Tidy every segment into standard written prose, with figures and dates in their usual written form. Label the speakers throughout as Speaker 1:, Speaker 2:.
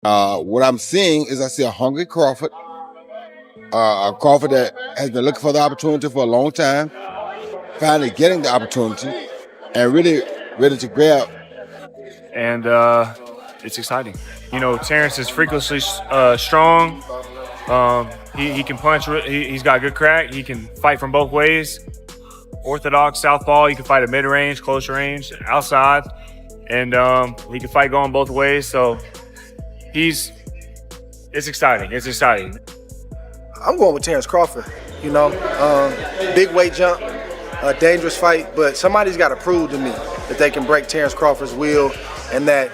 Speaker 1: What I'm seeing is I see a hungry Crawford, a Crawford that has been looking for the opportunity for a long time, finally getting the opportunity, and really ready to grab.
Speaker 2: And it's exciting. You know, Terence is freakishly strong. He can punch. He's got good crack. He can fight from both ways. Orthodox southpaw. He can fight at mid-range, close range, outside, and he can fight going both ways. So it's exciting. It's exciting.
Speaker 3: I'm going with Terence Crawford. You know, big weight jump, a dangerous fight, but somebody's got to prove to me that they can break Terence Crawford's will and that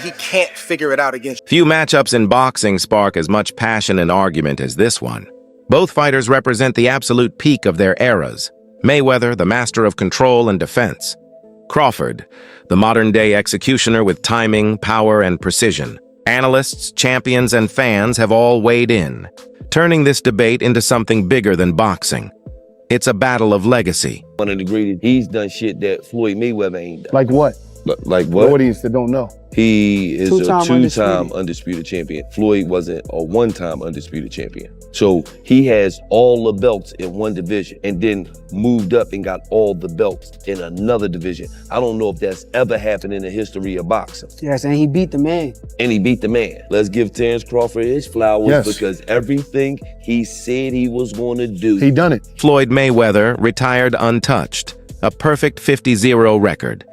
Speaker 3: he can't figure it out against.
Speaker 4: Few matchups in boxing spark as much passion and argument as this one. Both fighters represent the absolute peak of their eras. Mayweather, the master of control and defense. Crawford, the modern-day executioner with timing, power, and precision. Analysts, champions, and fans have all weighed in, turning this debate into something bigger than boxing. It's a battle of legacy.
Speaker 5: One of the greatest, he's done shit that Floyd Mayweather ain't done.
Speaker 6: Like what?
Speaker 5: Like what?
Speaker 6: The audience that don't know.
Speaker 5: He is
Speaker 6: Two-time
Speaker 5: a two-time undisputed champion. Floyd wasn't a one-time undisputed champion. So he has all the belts in one division and then moved up and got all the belts in another division. I don't know if that's ever happened in the history of boxing.
Speaker 7: Yes, and he beat the man.
Speaker 5: And he beat the man. Let's give Terence Crawford his flowers because everything he said he was going to do,
Speaker 6: he done it.
Speaker 4: Floyd Mayweather retired untouched, a perfect 50-0 record.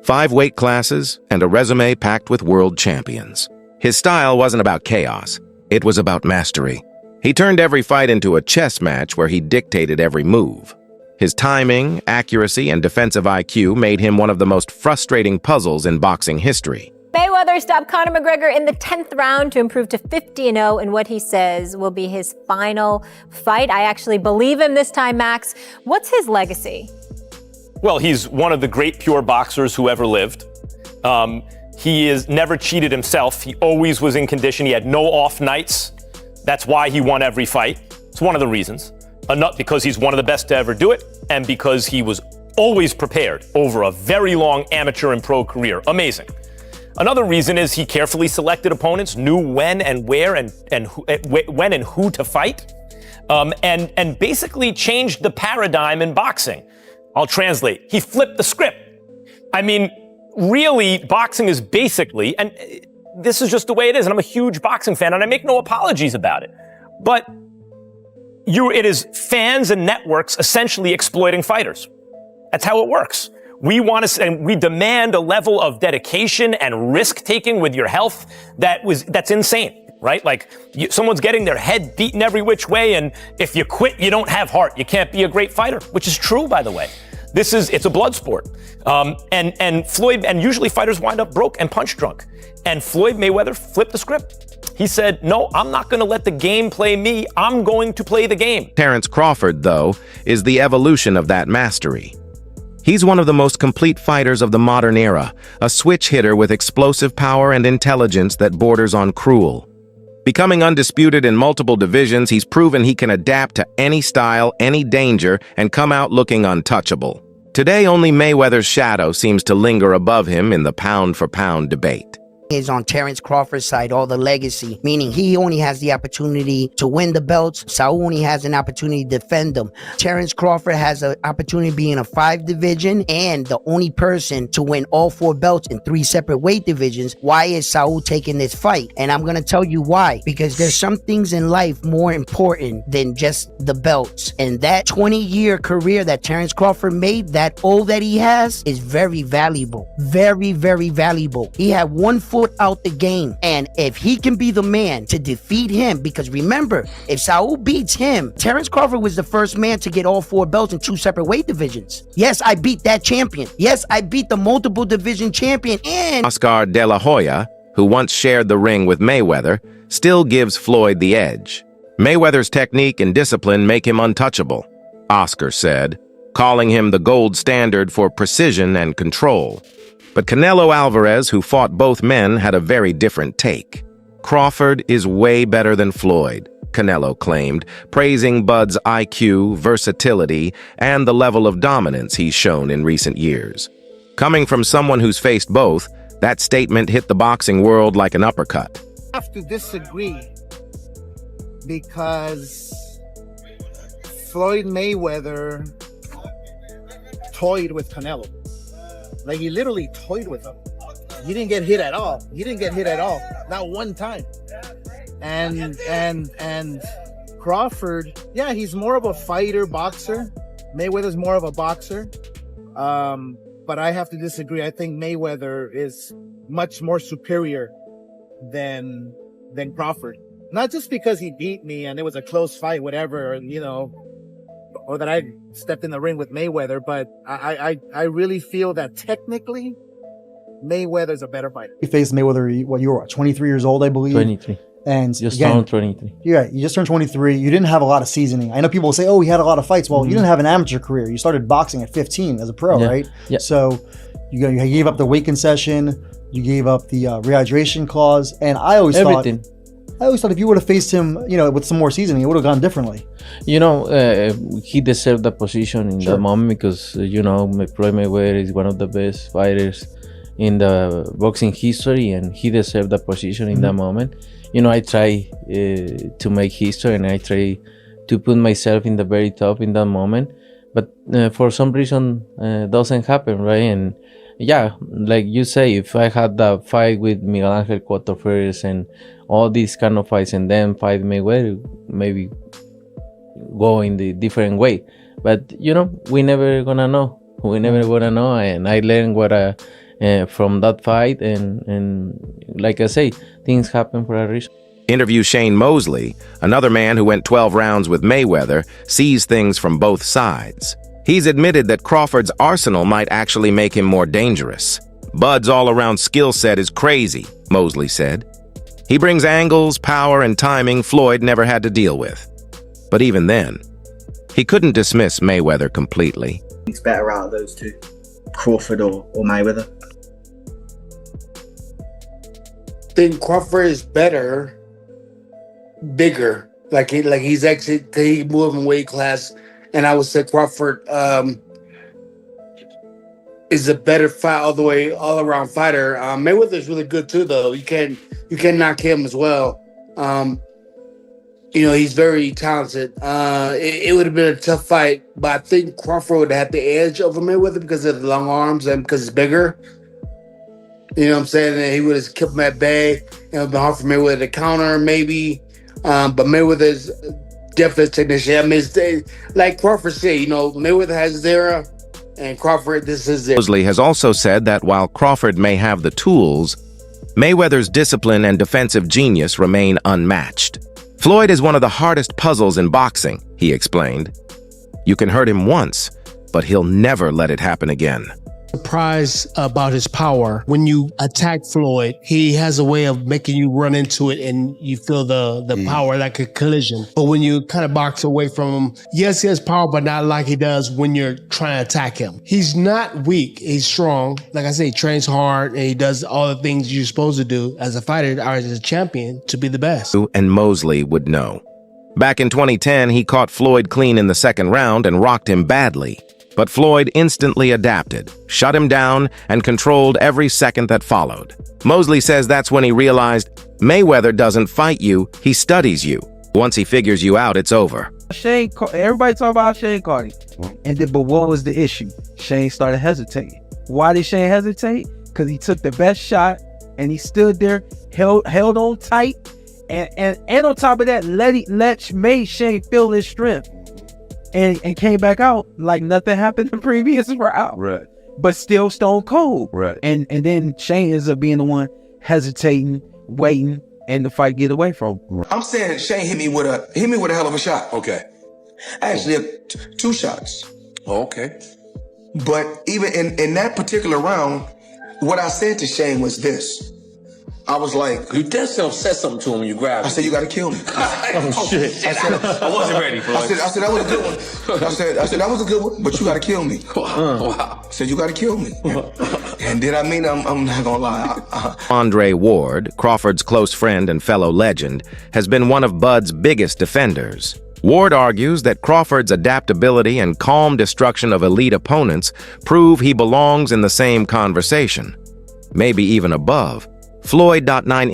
Speaker 4: 5 weight classes, and a resume packed with world champions. His style wasn't about chaos, it was about mastery. He turned every fight into a chess match where he dictated every move. His timing, accuracy, and defensive IQ made him one of the most frustrating puzzles in boxing history.
Speaker 8: Mayweather stopped Conor McGregor in the 10th round to improve to 50-0 in what he says will be his final fight. I actually believe him this time, Max. What's his legacy?
Speaker 9: Well, he's one of the great pure boxers who ever lived. He is never cheated himself. He always was in condition. He had no off nights. That's why he won every fight. It's one of the reasons. Not because he's one of the best to ever do it, and because he was always prepared over a very long amateur and pro career. Amazing. Another reason is he carefully selected opponents, knew when and where and when and who to fight, and basically changed the paradigm in boxing. I'll translate. He flipped the script. I mean, really, boxing is basically, and this is just the way it is, and I'm a huge boxing fan, and I make no apologies about it, but it is fans and networks essentially exploiting fighters. That's how it works. We want to, and we demand a level of dedication and risk-taking with your health that's insane. Right? Like someone's getting their head beaten every which way, and if you quit, you don't have heart. You can't be a great fighter, which is true, by the way. It's a blood sport. And Floyd, and usually fighters wind up broke and punch drunk. And Floyd Mayweather flipped the script. He said, no, I'm not going to let the game play me. I'm going to play the game.
Speaker 4: Terence Crawford, though, is the evolution of that mastery. He's one of the most complete fighters of the modern era, a switch hitter with explosive power and intelligence that borders on cruel. Becoming undisputed in multiple divisions, he's proven he can adapt to any style, any danger, and come out looking untouchable. Today, only Mayweather's shadow seems to linger above him in the pound-for-pound debate.
Speaker 7: Is on Terence Crawford's side, all the legacy, meaning he only has the opportunity to win the belts. Saul only has an opportunity to defend them. Terence Crawford has an opportunity to be in a 5 division and the only person to win all 4 belts in 3 separate weight divisions. Why is Saul taking this fight? And I'm going to tell you why. Because there's some things in life more important than just the belts. And that 20-year career that Terence Crawford made, that all that he has, is very valuable. Very, very valuable. He had 1 foot out the game, and if he can be the man to defeat him, because remember, if Saul beats him, Terence Crawford was the first man to get all 4 belts in 2 separate weight divisions. Yes, I beat that champion. Yes, I beat the multiple division champion. And
Speaker 4: Oscar De La Hoya, who once shared the ring with Mayweather, still gives Floyd the edge. Mayweather's technique and discipline make him untouchable, Oscar said, calling him the gold standard for precision and control. But Canelo Alvarez, who fought both men, had a very different take. Crawford is way better than Floyd, Canelo claimed, praising Bud's IQ, versatility, and the level of dominance he's shown in recent years. Coming from someone who's faced both, that statement hit the boxing world like an uppercut.
Speaker 6: have to disagree because Floyd Mayweather toyed with Canelo. Like, he literally toyed with him. He didn't get hit at all. Not one time. And Crawford, yeah, he's more of a fighter, boxer. Mayweather's more of a boxer. But I have to disagree. I think Mayweather is much more superior than Crawford. Not just because he beat me and it was a close fight, whatever, or that I stepped in the ring with Mayweather, but I really feel that technically Mayweather's a better fighter.
Speaker 10: You faced Mayweather, you were 23 years old, I believe?
Speaker 11: 23.
Speaker 10: And
Speaker 11: Just
Speaker 10: again,
Speaker 11: turned 23.
Speaker 10: Yeah, you just turned 23. You didn't have a lot of seasoning. I know people say, oh, he had a lot of fights. Well, you didn't have an amateur career. You started boxing at 15 as a pro, right?
Speaker 11: Yeah.
Speaker 10: So you gave up the weight concession. You gave up the rehydration clause. And I always thought if you would have faced him, with some more seasoning, it would have gone differently.
Speaker 11: He deserved the position in that moment because, Floyd Mayweather is one of the best fighters in the boxing history, and he deserved the position in that moment. I try to make history, and I try to put myself in the very top in that moment. But for some reason, doesn't happen, right? And yeah, like you say, if I had that fight with Miguel Angel Cotto first and all these kind of fights, and then fight Mayweather, maybe go in the different way. But we never gonna know. And I learned what from that fight, and like I say, things happen for a reason.
Speaker 4: Interview Shane Mosley, another man who went 12 rounds with Mayweather, sees things from both sides. He's admitted that Crawford's arsenal might actually make him more dangerous. Bud's all-around skill set is crazy, Mosley said. He brings angles, power, and timing Floyd never had to deal with. But even then, he couldn't dismiss Mayweather completely.
Speaker 12: It's better out of those two, Crawford or Mayweather.
Speaker 13: I think Crawford is better, bigger. Like he's actually, he moved in weight class, and I would say Crawford is a better fight all around fighter. Mayweather's really good too, though. You can knock him as well. He's very talented. It would have been a tough fight, but I think Crawford would have the edge over Mayweather because of the long arms and because he's bigger. You know what I'm saying? And he would have kept him at bay. It would have been hard for Mayweather to counter, maybe. But Mayweather's definitely a technician. I mean, like Crawford said, Mayweather has his era, and Crawford, this is it.
Speaker 4: Mosley has also said that while Crawford may have the tools, Mayweather's discipline and defensive genius remain unmatched. Floyd is one of the hardest puzzles in boxing, he explained. You can hurt him once, but he'll never let it happen again.
Speaker 14: Surprised about his power. When you attack Floyd, he has a way of making you run into it and you feel the power, like a collision. But when you kind of box away from him, yes, he has power, but not like he does when you're trying to attack him. He's not weak. He's strong. Like I say, he trains hard and he does all the things you're supposed to do as a fighter or as a champion to be the best.
Speaker 4: And Mosley would know. Back in 2010, he caught Floyd clean in the second round and rocked him badly. But Floyd instantly adapted, shut him down, and controlled every second that followed. Mosley says that's when he realized Mayweather doesn't fight you, he studies you. Once he figures you out, it's over.
Speaker 15: Everybody talk about Shane Cardi. But what was the issue? Shane started hesitating. Why did Shane hesitate? Because he took the best shot and he stood there, held on tight, and on top of that, made Shane feel his strength. And came back out like nothing happened the previous round.
Speaker 5: Right.
Speaker 15: But still stone cold.
Speaker 5: Right.
Speaker 15: And then Shane ends up being the one hesitating, waiting, and the fight get away from him.
Speaker 16: I'm saying Shane hit me with a hell of a shot. Okay. Actually, two shots.
Speaker 5: Okay.
Speaker 16: But even in that particular round, what I said to Shane was this. I was like,
Speaker 5: you said something to him when you grabbed him.
Speaker 16: I said, you gotta kill me.
Speaker 5: Oh shit. I wasn't ready, Floyd.
Speaker 16: I said that was a good one. I said that was a good one, but you gotta kill me. Wow. I said, you gotta kill me. And then I'm not gonna lie.
Speaker 4: Andre Ward, Crawford's close friend and fellow legend, has been one of Bud's biggest defenders. Ward argues that Crawford's adaptability and calm destruction of elite opponents prove he belongs in the same conversation, maybe even above. Floyd.9